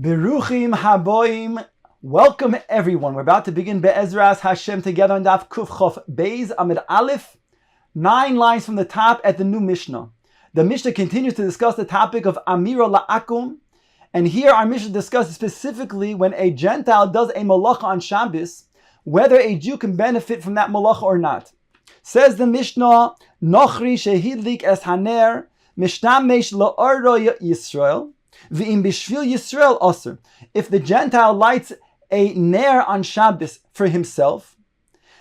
Beruchim haboim. Welcome everyone. We're about to begin Be'ezras Hashem together on Daf Kuf Chof Beis Amud Aleph. 9 lines from the top at the new Mishnah. The Mishnah continues to discuss the topic of Amira La'akum. And here our Mishnah discusses specifically when a Gentile does a malacha on Shabbos, whether a Jew can benefit from that malacha or not. Says the Mishnah, Nochri shehidlik es haner mishtamesh la'oro Yisrael v'im bishvil Yisrael aser. If the Gentile lights a ner on Shabbos for himself,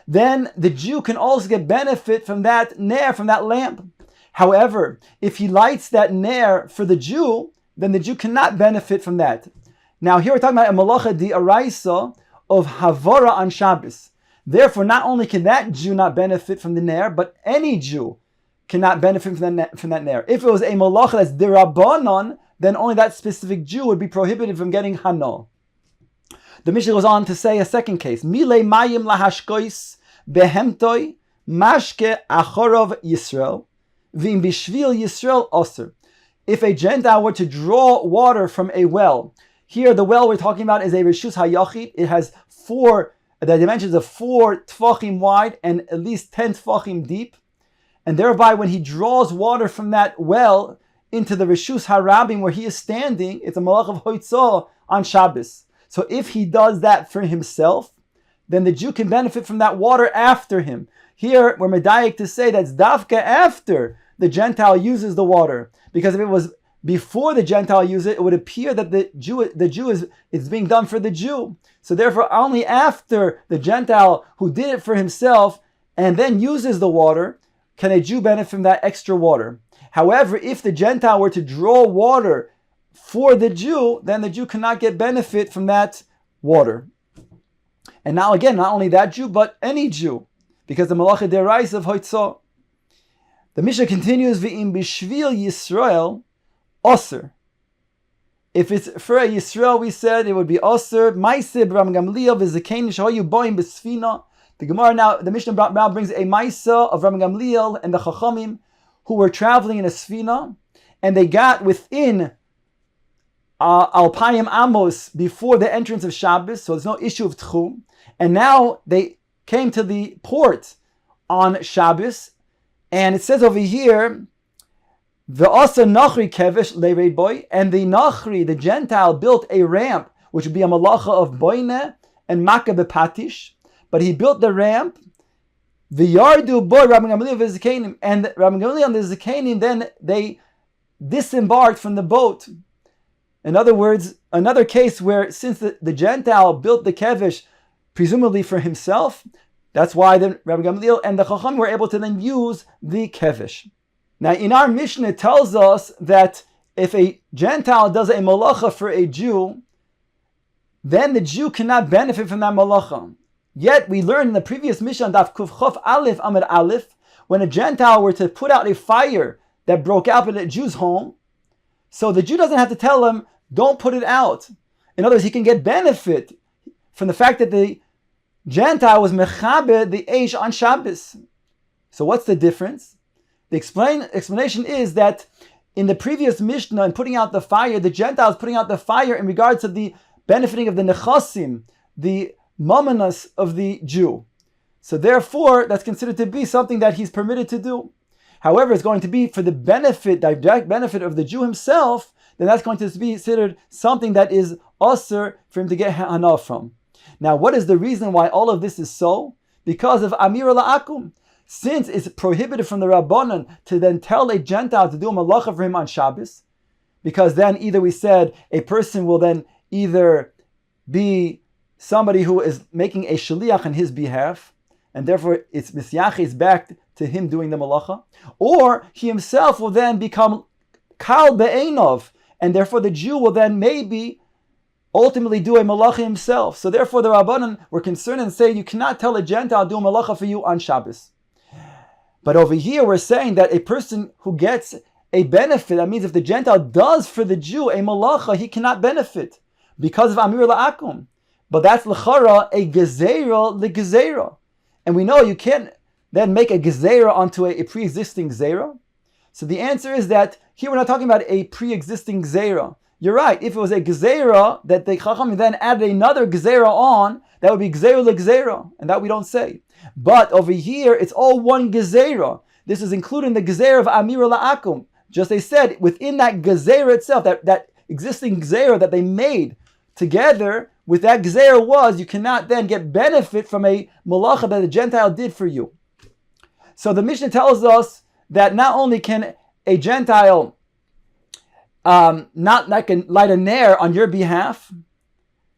then the Jew can also get benefit from that ner, from that lamp. However, if he lights that ner for the Jew, then the Jew cannot benefit from that. Now here we're talking about a malacha di araisa of havara on Shabbos. Therefore, not only can that Jew not benefit from the ner, but any Jew cannot benefit from that ner. If it was a malacha that's dirabanan, then only that specific Jew would be prohibited from getting hano. The Mishnah goes on to say a second case. Mile mayim lahashkois behemtoi mashke achorov Yisrael v'im bishvil Yisrael oser. If a Gentile were to draw water from a well, here the well we're talking about is a Rishus HaYachid. It has the dimensions of 4 tfachim wide and at least 10 tfachim deep. And thereby when he draws water from that well into the Rishus HaRabim where he is standing, it's a malach of hoitzah on Shabbos. So if he does that for himself, then the Jew can benefit from that water after him. Here we're medayik to say that's dafka after the Gentile uses the water. Because if it was before the Gentile uses it, it would appear that the Jew is being done for the Jew. So therefore, only after the Gentile who did it for himself and then uses the water, can a Jew benefit from that extra water. However, if the Gentile were to draw water for the Jew, then the Jew cannot get benefit from that water. And now again, not only that Jew, but any Jew, because the malacha deraisa of hoitzah. The Mishnah continues, V'im bishvil Yisrael Oser. If it's for a Yisrael, we said it would be Oser. Maiseh Ram Gamliel v'Zakein shahoyu boim b'sfina. The Gemara now, the Mishnah now brings a Maisa of Ram Gamliel and the Chachamim who were traveling in a Sfina, and they got within Alpayim Amos before the entrance of Shabbos, so there's no issue of Tchum. And now they came to the port on Shabbos, and it says over here, the Asa Nachri Kevish Lereid Boy, and the Nachri, the Gentile, built a ramp, which would be a malacha of Boine and Makkah Bepatish, but he built the ramp, the Yardu Boy Rabbi Gamliel Vizakanim, and Rabbi Gamliel and the Zakanim, then they disembarked from the boat. In other words, another case where since the Gentile built the Kevish presumably for himself, that's why the Rabbi Gamliel and the Chacham were able to then use the Kevish. Now, in our Mishnah, it tells us that if a Gentile does a malacha for a Jew, then the Jew cannot benefit from that malacha. Yet, we learned in the previous Mishnah, Daf Kuf Chof Aleph Amud Aleph, when a Gentile were to put out a fire that broke out in a Jew's home, so the Jew doesn't have to tell him, don't put it out. In other words, he can get benefit from the fact that the Gentile was mechaber the eish on Shabbos. So what's the difference? The explanation is that in the previous Mishnah, in putting out the fire, the Gentile is putting out the fire in regards to the benefiting of the nechasim, the mamanas of the Jew. So therefore, that's considered to be something that he's permitted to do. However, it's going to be for the benefit, direct benefit of the Jew himself, then that's going to be considered something that is usher for him to get hana from. Now, what is the reason why all of this is so? Because of Amira La'akum. Since it's prohibited from the Rabbanan to then tell a Gentile to do a malacha for him on Shabbos, because then either we said a person will then either be somebody who is making a shaliach on his behalf, and therefore it's misyachis back to him doing the malacha, or he himself will then become kal be'enov, and therefore the Jew will then maybe ultimately do a malacha himself. So therefore the Rabbanan were concerned and say you cannot tell a Gentile do a malacha for you on Shabbos. But over here we're saying that a person who gets a benefit, that means if the Gentile does for the Jew a malacha, he cannot benefit because of Amir La'akum. But that's l'chara a gezerah l'gezerah. And we know you can't then make a gezerah onto a pre-existing gezerah. So the answer is that here we're not talking about a pre-existing gezerah. you're right. If it was a gezerah that the Chacham then added another gezerah on, that would be gezerah legezerah, and that we don't say. But over here, it's all one gezerah. This is including the gezerah of Amira La'akum. Just they said, within that gezerah itself, that existing gezerah that they made together with that gezerah was, you cannot then get benefit from a malacha that a Gentile did for you. So the Mishnah tells us that not only can a Gentile not can light a ner on your behalf,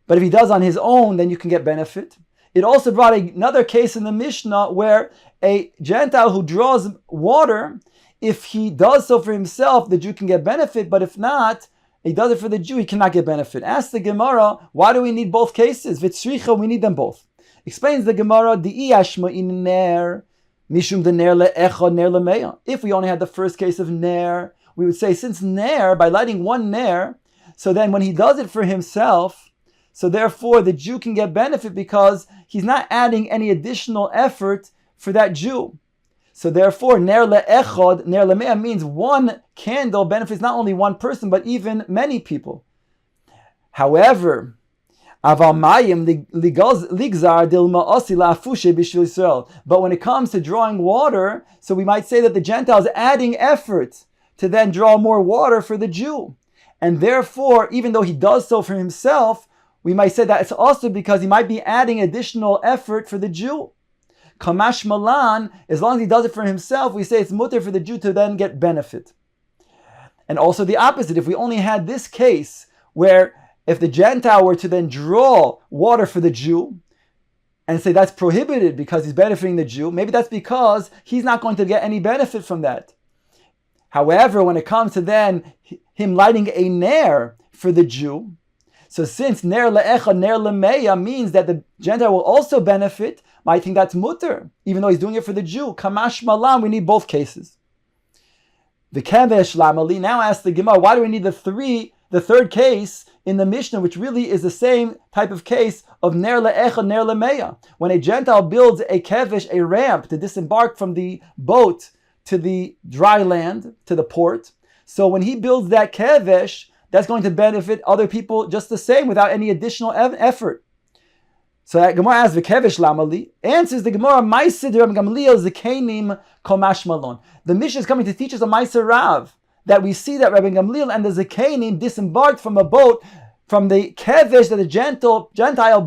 but if he does on his own, then you can get benefit. It also brought another case in the Mishnah where a Gentile who draws water, if he does so for himself, the Jew can get benefit, but if not, he does it for the Jew, he cannot get benefit. Ask the Gemara, why do we need both cases? Vitzricha, we need them both. Explains the Gemara, Di yashma in ner, mishum de ner le'echa ner le'meya. If we only had the first case of ner, we would say, since ner, by lighting one ner, so then when he does it for himself, so therefore the Jew can get benefit because he's not adding any additional effort for that Jew. So therefore, ner le'echod, ner le'me'ah means one candle benefits not only one person, but even many people. However, aval mayim ligzar dilma osi la'afushe b'shvil Yisrael. But when it comes to drawing water, so we might say that the Gentile is adding effort to then draw more water for the Jew. And therefore, even though he does so for himself, we might say that it's also because he might be adding additional effort for the Jew. Kamash Malan, as long as he does it for himself, we say it's mutter for the Jew to then get benefit. And also the opposite, if we only had this case where if the Gentile were to then draw water for the Jew and say that's prohibited because he's benefiting the Jew, maybe that's because he's not going to get any benefit from that. However, when it comes to then him lighting a ner for the Jew, so since ner le'echa ner le'meya means that the Gentile will also benefit, I think that's mutter, even though he's doing it for the Jew. Kamash malam, we need both cases. The kevesh lamali now asks the Gemara, why do we need the third case in the Mishnah, which really is the same type of case of ner le'echa ner le'meya? When a Gentile builds a kevesh, a ramp to disembark from the boat to the dry land, to the port, so when he builds that kevesh, that's going to benefit other people just the same without any additional effort. So that Gemara asks, "V'kevesh lamali." Answers the Gemara, "Ma'aser Rabbi Gamliel zekanim komash malon." The Mishnah is coming to teach us a Ma'aser Rav that we see that Rabbi Gamliel and the zekanim disembarked from a boat from the kevesh that the Gentile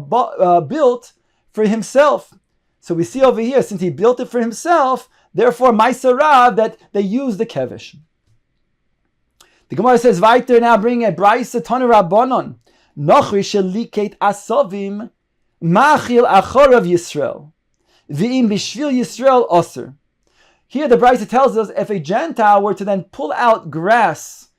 built for himself. So we see over here, since he built it for himself, therefore Ma'aser Rav that they use the kevesh. The Gemara says, "Weiter now bring a brayse tanu rabbanon nochri sheliket asovim." Machil achorav Yisrael, v'im b'shvil Yisrael oser. Here the Brisa tells us if a Gentile were to then pull out grass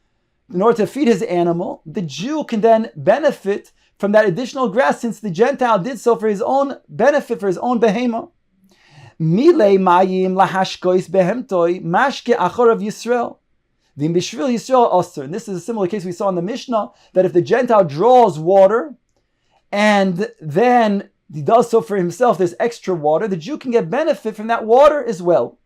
in order to feed his animal, the Jew can then benefit from that additional grass since the Gentile did so for his own benefit, for his own behema. Milei mayim lahashkois behemtoi mashke achorav Yisrael. V'im b'shvil Yisrael oser. And this is a similar case we saw in the Mishnah, that if the Gentile draws water, and then he does so for himself, there's extra water, the Jew can get benefit from that water as well.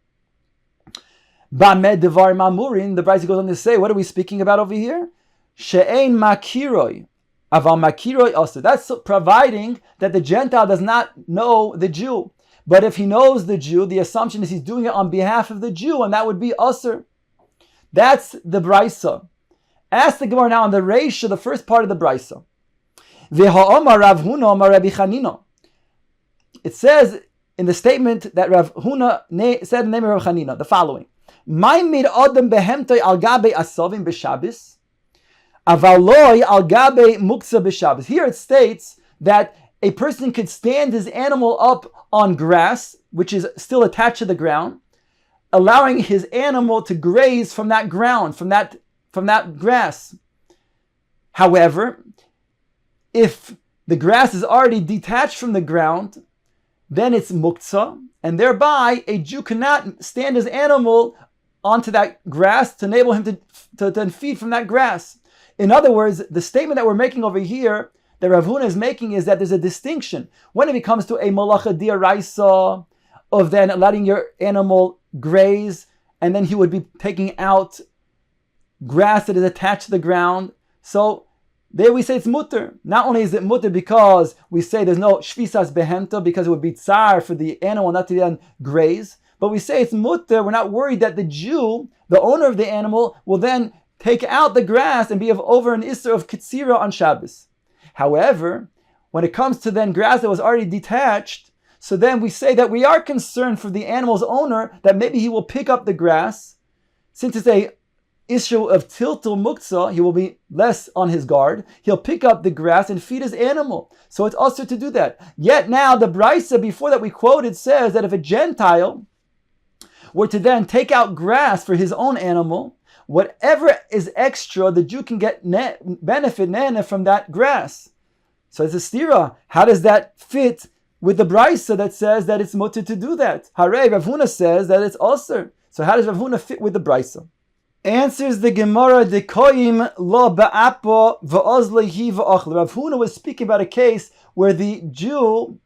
Ba'med devar mamurin, the Brisa goes on to say, what are we speaking about over here? She'ein makiroi, aval makiroi also. That's providing that the Gentile does not know the Jew. But if he knows the Jew, the assumption is he's doing it on behalf of the Jew, and that would be usher. That's the Brisa. Ask the Gemara now on the Reisha, the first part of the Brisa. It says in the statement that Rav Huna said in the name of Rav Chanina the following: "My mid adam behemtoi al gabe asovim b'Shabbos, avaloi al gabe muksa b'Shabbos." Here it states that a person could stand his animal up on grass, which is still attached to the ground, allowing his animal to graze from that ground, from that grass. However, if the grass is already detached from the ground, then it's muktzah, and thereby a Jew cannot stand his animal onto that grass to enable him to then feed from that grass. In other words, the statement that we're making over here, that Rav Huna is making, is that there's a distinction when it comes to a malacha d'oraisa of then letting your animal graze, and then he would be taking out grass that is attached to the ground. So there we say it's mutter. Not only is it mutter because we say there's no shvisas behemta because it would be tsar for the animal not to then graze, but we say it's mutter. We're not worried that the Jew, the owner of the animal, will then take out the grass and be over an isser of kitzira on Shabbos. However, when it comes to then grass that was already detached, so then we say that we are concerned for the animal's owner that maybe he will pick up the grass. Since it's a issue of tiltul muktzah, he will be less on his guard. He'll pick up the grass and feed his animal. So it's also to do that. Yet now the Brisa before that we quoted says that if a Gentile were to then take out grass for his own animal, whatever is extra, the Jew can get benefit from that grass. So it's a stira. How does that fit with the Brisa that says that it's mutter to do that? Harei, Rav Huna says that it's also. So how does Rav Huna fit with the Brisa? Answers the Gemara, the koyim lo ba'apo va'ozlehi va'ochle. Rav Huna was speaking about a case where the Jew,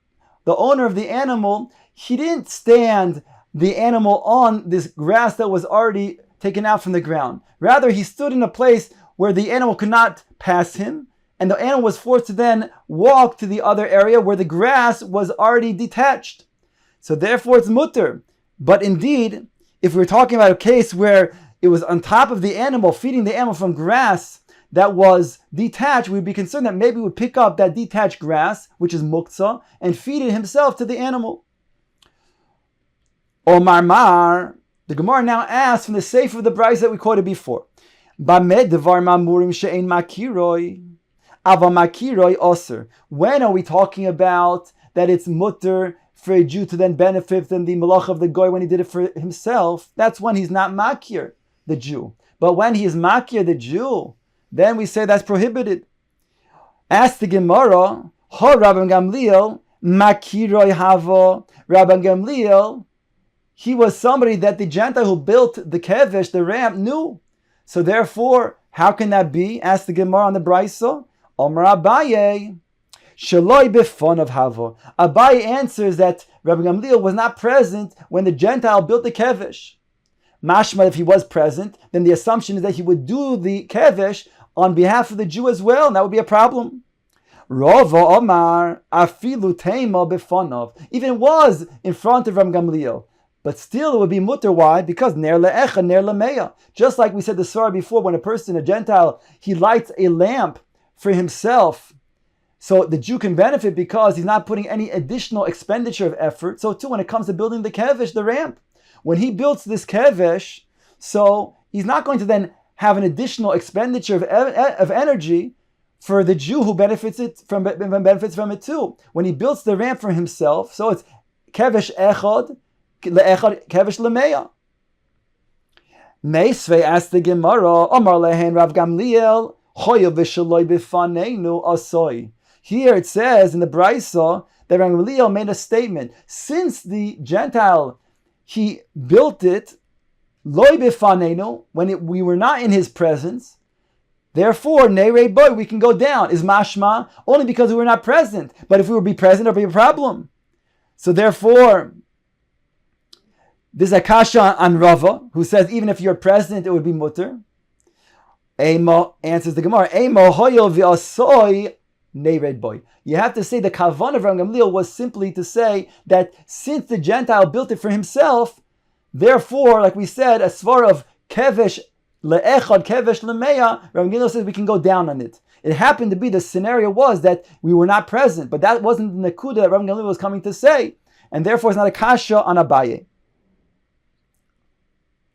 the owner of the animal, he didn't stand the animal on this grass that was already taken out from the ground. Rather, he stood in a place where the animal could not pass him, and the animal was forced to then walk to the other area where the grass was already detached. So therefore it's mutter. But indeed, if we're talking about a case where it was on top of the animal, feeding the animal from grass that was detached, we'd be concerned that maybe he would pick up that detached grass, which is muktzah, and feed it himself to the animal. Omar Mar, the Gemara now asks from the sefer of the Brisa that we quoted before. Bamed devar mamurim she'ein makiroi, ava makiroi oser. When are we talking about that it's mutter for a Jew to then benefit from the malach of the goy when he did it for himself? That's when he's not makir the Jew. But when he is makir the Jew, then we say that's prohibited. Ask the Gemara, ho Rabban Gamliel makiroi havo. Rabban Gamliel, he was somebody that the Gentile who built the kevesh, the ramp, knew. So therefore, how can that be? Ask the Gemara on the Brisa. Omar Abaye, shaloi b'fon of havo. Abaye answers that Rabbi Gamliel was not present when the Gentile built the kevesh. Mashma, if he was present, then the assumption is that he would do the kevesh on behalf of the Jew as well, and that would be a problem. Rava Omar afilu teima b'fonov. Even was in front of Rabbi Gamliel. But still it would be mutter. Why? Because ner le'echa, ner le'meya. Just like we said the Surah before, when a person, a Gentile, he lights a lamp for himself, so the Jew can benefit because he's not putting any additional expenditure of effort. So too, when it comes to building the kevesh, the ramp, when he builds this kevesh, so he's not going to then have an additional expenditure of energy for the Jew who benefits from it too. When he builds the ramp for himself, so it's kevesh echad, kevesh lemeya. Meisvei asked the Gemara, Omar lehen Rav Gamliel, hoya v'shaloi b'faneinu asoi. Here it says in the Brisa that Rav Gamliel made a statement. Since the Gentile, he built it, loi b'faneinu, when we were not in his presence, therefore, neirei boy, we can go down. Is mashma, only because we were not present. But if we would be present, it would be a problem. So therefore, there's a kasha on Rava, who says even if you're present, it would be mutter. Emo answers the Gemara, Emo hoyo v'asoi neired boy. You have to say the kavan of Rav Gamliel was simply to say that since the Gentile built it for himself, therefore, like we said, a svar of kevesh le'echad, kevesh le'meya, Rav Gamliel says we can go down on it. It happened to be the scenario was that we were not present, but that wasn't the nekuda that Rav Gamliel was coming to say, and therefore it's not a kasha on Abaye.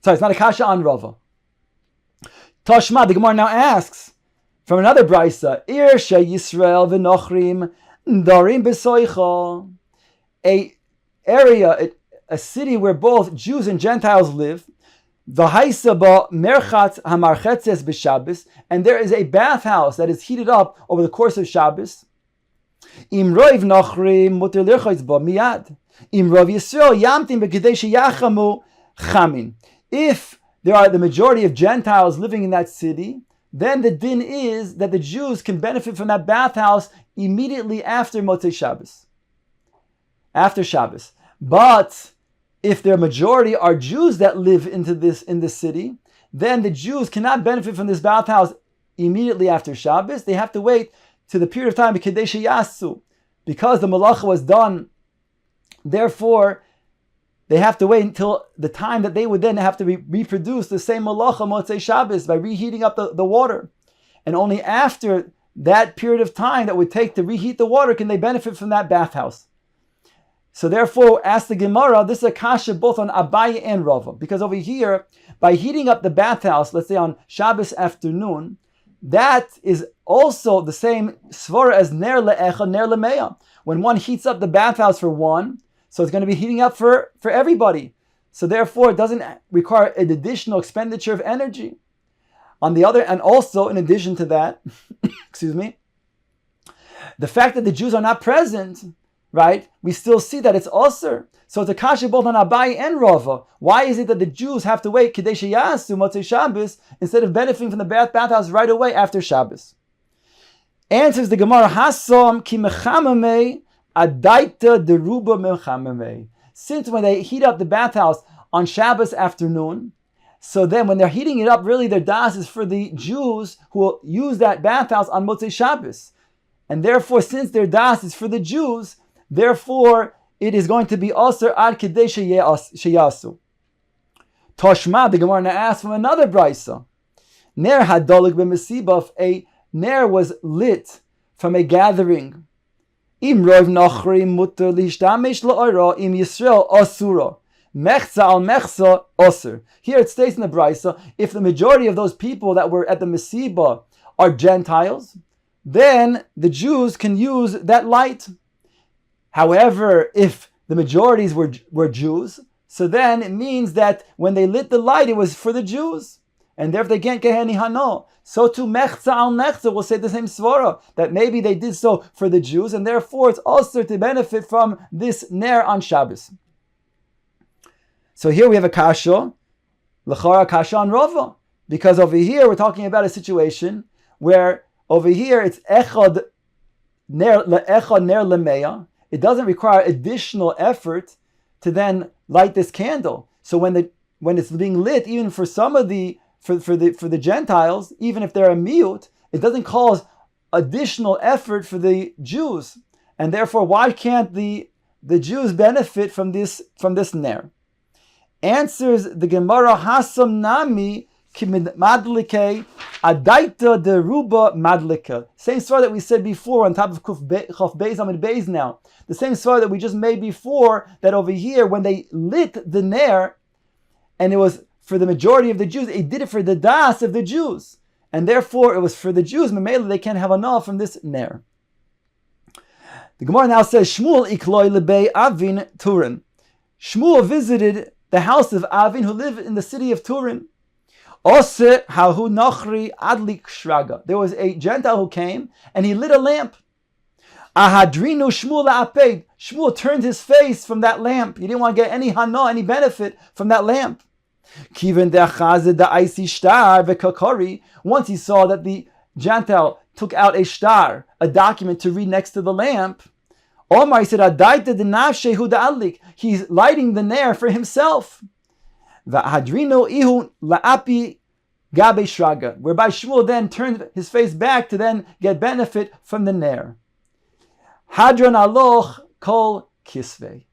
Sorry, it's not a kasha on Rava. Tashma, the Gemara now asks from another brisa, Irsha Yisrael v'nochrim darim b'soicha, a area, a city where both Jews and Gentiles live. V'haisa ba merchat hamarchetzes b'Shabbos, and there is a bathhouse that is heated up over the course of Shabbos. Im roiv nochrim muter lirchotz ba miyad. Im rov Yisrael yamtim b'kedei sheyachamu chamin. If there are the majority of Gentiles living in that city, then the din is that the Jews can benefit from that bathhouse immediately after Motzei Shabbos. After Shabbos. But if their majority are Jews that live in this city, then the Jews cannot benefit from this bathhouse immediately after Shabbos. They have to wait to the period of time because the malacha was done. Therefore, they have to wait until the time that they would then have to reproduce the same malacha Motzei Shabbos by reheating up the water. And only after that period of time that would take to reheat the water can they benefit from that bathhouse. So therefore, ask the Gemara, this is a kasha both on Abaye and Rava. Because over here, by heating up the bathhouse, let's say on Shabbos afternoon, that is also the same svara as ner le'echa, ner le'meya. When one heats up the bathhouse for one, so it's going to be heating up for everybody. So therefore, it doesn't require an additional expenditure of energy. On the other, and also in addition to that, excuse me, the fact that the Jews are not present, right? We still see that it's osir. So it's a kasha both on Abaye and Rava. Why is it that the Jews have to wait Kedei Sheyasu Motzei Shabbos instead of benefiting from the bathhouse right away after Shabbos? Answers the Gemara, Hasom ki mechamamei adaita deruba mechamamei. Since when they heat up the bathhouse on Shabbos afternoon, so then when they're heating it up, really their das is for the Jews who will use that bathhouse on Motzei Shabbos. And therefore, since their das is for the Jews, therefore it is going to be also ad kedei sheyasu. Toshma, the Gemara now asks from another brisa. Ner hadolik b'mesiba, a ner was lit from a gathering. Im rov nachri muter lishtamish la'ora im Yisrael asura. Mechza al mechza osir. Here it states in the brisa, if the majority of those people that were at the mesiba are Gentiles, then the Jews can use that light. However, if the majorities were Jews, so then it means that when they lit the light, it was for the Jews. And therefore they can't get any hano. So too, mechza al mechza will say the same svara, that maybe they did so for the Jews, and therefore it's also to benefit from this ner on Shabbos. So here we have a kasha, l'chara kasha on Rava. Because over here we're talking about a situation where over here it's echad ner lemeya. It doesn't require additional effort to then light this candle. So when it's being lit, even for some of the for the Gentiles, even if they're a miyut, it doesn't cause additional effort for the Jews, and therefore why can't the Jews benefit from this ner? Answers the Gemara, Hasam nami madlike adaita deruba madlika. Same story that we said before on top of Chaf Beis Amud Beis now. The same story that we just made before, that over here when they lit the ner, and it was for the majority of the Jews, it did it for the das of the Jews, and therefore it was for the Jews. Memela they can't have enough from this ner. The Gemara now says Shmuel ikloi lebei Avin Turin. Shmuel visited the house of Avin, who lived in the city of Turin. Ose hahu nachri adlik shraga. There was a Gentile who came and he lit a lamp. Ahadrinu Shmuel la'aped. Shmuel turned his face from that lamp. He didn't want to get any hana, any benefit from that lamp. Kiven de'achazed da'aisi shtar v'kakari. Once he saw that the Gentile took out a shtar, a document to read next to the lamp, Omar, he said, Adaita denafshehu da'adlik. He's lighting the ner for himself. Va'hadrinu ihu la'api gabe shraga. Whereby Shmuel then turned his face back to then get benefit from the ner. Hadron aloch kol kisvei.